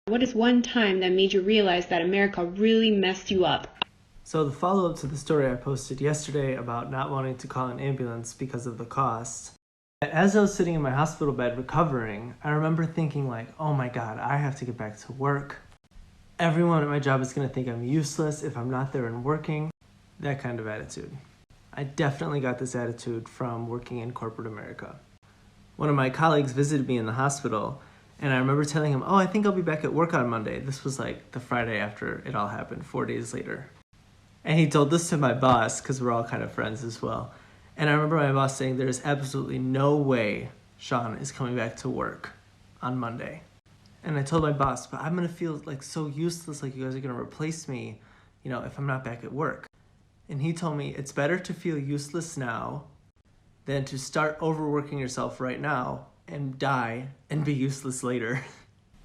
What is one time that made you realize that America really messed you up? So the follow-up to the story I posted yesterday about not wanting to call an ambulance because of the cost. As I was sitting in my hospital bed recovering, I remember thinking like, oh my God, I have to get back to work. Everyone at my job is going to think I'm useless if I'm not there and working. That kind of attitude. I definitely got this attitude from working in corporate America. One of my colleagues visited me in the hospital, and I remember telling him, oh, I think I'll be back at work on Monday. This was like the Friday after it all happened, 4 days later. And he told this to my boss, because we're all kind of friends as well. And I remember my boss saying, there's absolutely no way Sean is coming back to work on Monday. And I told my boss, but I'm going to feel like so useless, like you guys are going to replace me, if I'm not back at work. And he told me, it's better to feel useless now than to start overworking yourself right now and die and be useless later.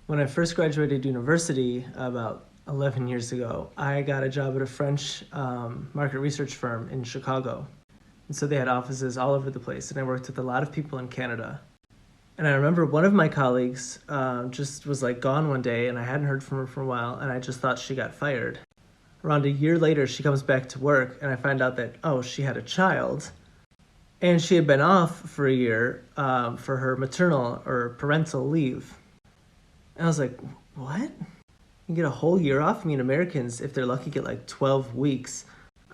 When I first graduated university about 11 years ago, I got a job at a French market research firm in Chicago. And so they had offices all over the place, and I worked with a lot of people in Canada. And I remember one of my colleagues just was like gone one day, and I hadn't heard from her for a while, and I just thought she got fired. Around a year later, she comes back to work, and I find out that, she had a child. And she had been off for a year for her maternal or parental leave. And I was like, what? You get a whole year off? I mean, Americans, if they're lucky, get like 12 weeks.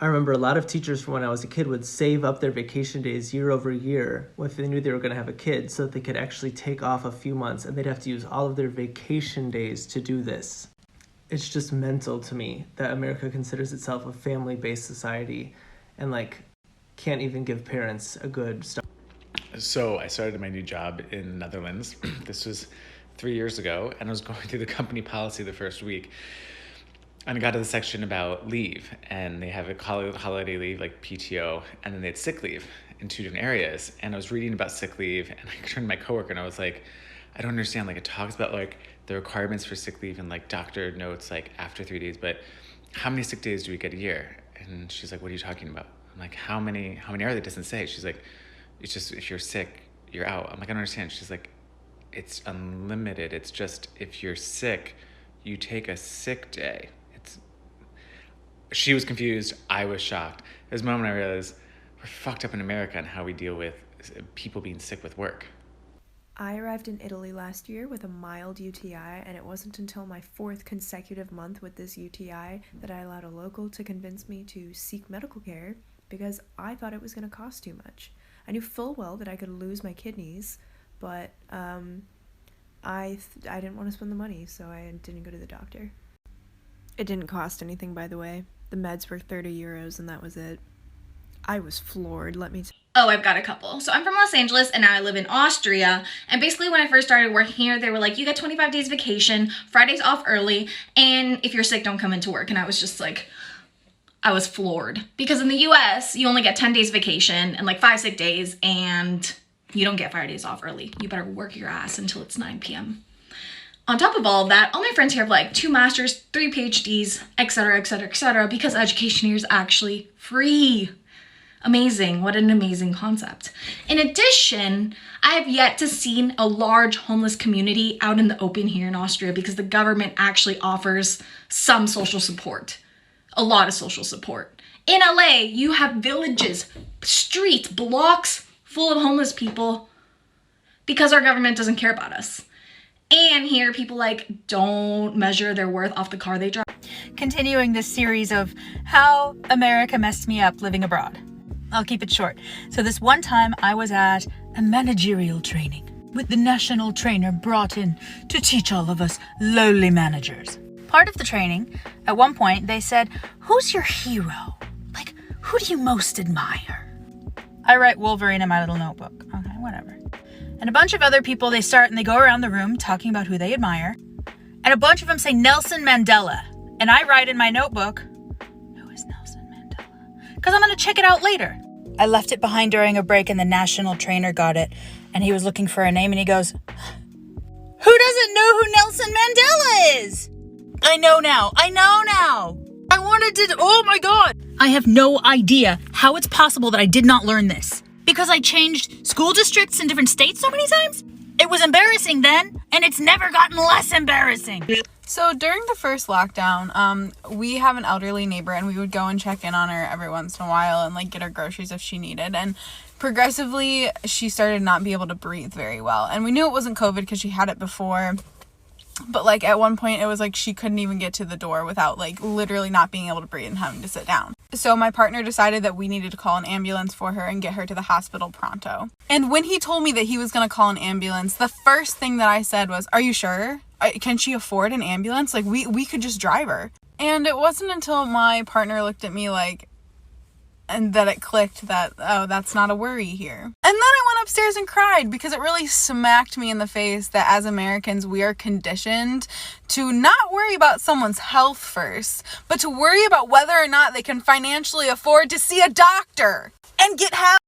I remember a lot of teachers from when I was a kid would save up their vacation days year over year if they knew they were going to have a kid so that they could actually take off a few months, and they'd have to use all of their vacation days to do this. It's just mental to me that America considers itself a family-based society and can't even give parents a good start. So I started my new job in the Netherlands. This was 3 years ago, and I was going through the company policy the first week. And I got to the section about leave, and they have a holiday leave, like PTO, and then they had sick leave in two different areas. And I was reading about sick leave, and I turned to my coworker, and I was like, I don't understand. It talks about the requirements for sick leave and doctor notes after 3 days, but how many sick days do we get a year? And she's like, what are you talking about? I'm like, how many are there? It doesn't say. She's like, it's just if you're sick, you're out. I'm like, I don't understand. She's like, it's unlimited. It's just if you're sick, you take a sick day. She was confused. I was shocked. There's a moment I realized we're fucked up in America and how we deal with people being sick with work. I arrived in Italy last year with a mild UTI, and it wasn't until my 4th consecutive month with this UTI that I allowed a local to convince me to seek medical care because I thought it was going to cost too much. I knew full well that I could lose my kidneys, but I didn't want to spend the money, so I didn't go to the doctor. It didn't cost anything, by the way. The meds were 30 euros, and that was it. I was floored, let me tell you. Oh, I've got a couple. So I'm from Los Angeles, and now I live in Austria. And basically, when I first started working here, they were like, you get 25 days vacation, Fridays off early, and if you're sick, don't come into work. And I was just like, I was floored. Because in the US, you only get 10 days vacation and 5 sick days, and you don't get Fridays off early. You better work your ass until it's 9 p.m. On top of all of that, all my friends here have 2 masters, 3 PhDs, etc., etc., etc., because education here is actually free. Amazing. What an amazing concept. In addition, I have yet to see a large homeless community out in the open here in Austria because the government actually offers some social support. A lot of social support. In LA, you have villages, streets, blocks full of homeless people because our government doesn't care about us. And here, people don't measure their worth off the car they drive. Continuing this series of how America messed me up living abroad. I'll keep it short. So this one time I was at a managerial training with the national trainer brought in to teach all of us lowly managers. Part of the training, at one point they said, who's your hero? Who do you most admire? I write Wolverine in my little notebook. Okay, whatever. And a bunch of other people, they start and they go around the room talking about who they admire. And a bunch of them say Nelson Mandela. And I write in my notebook, who is Nelson Mandela? Because I'm going to check it out later. I left it behind during a break and the national trainer got it. And he was looking for a name and he goes, who doesn't know who Nelson Mandela is? I know now. I wanted to, oh my God. I have no idea how it's possible that I did not learn this. Because I changed school districts in different states so many times? It It was embarrassing then, and it's never gotten less embarrassing. So during the first lockdown, we have an elderly neighbor, and we would go and check in on her every once in a while and like get her groceries if she needed. And progressively, she started not be able to breathe very well. And we knew it wasn't COVID because she had it before. But like at one point, it was like she couldn't even get to the door without like literally not being able to breathe and having to sit down. So my partner decided that we needed to call an ambulance for her and get her to the hospital pronto. And when he told me that he was going to call an ambulance, the first thing that I said was, "Are you sure? Can she afford an ambulance? Like we could just drive her." And it wasn't until my partner looked at me like, and that it clicked that, oh, that's not a worry here. And then I went upstairs and cried because it really smacked me in the face that as Americans, we are conditioned to not worry about someone's health first, but to worry about whether or not they can financially afford to see a doctor and get help.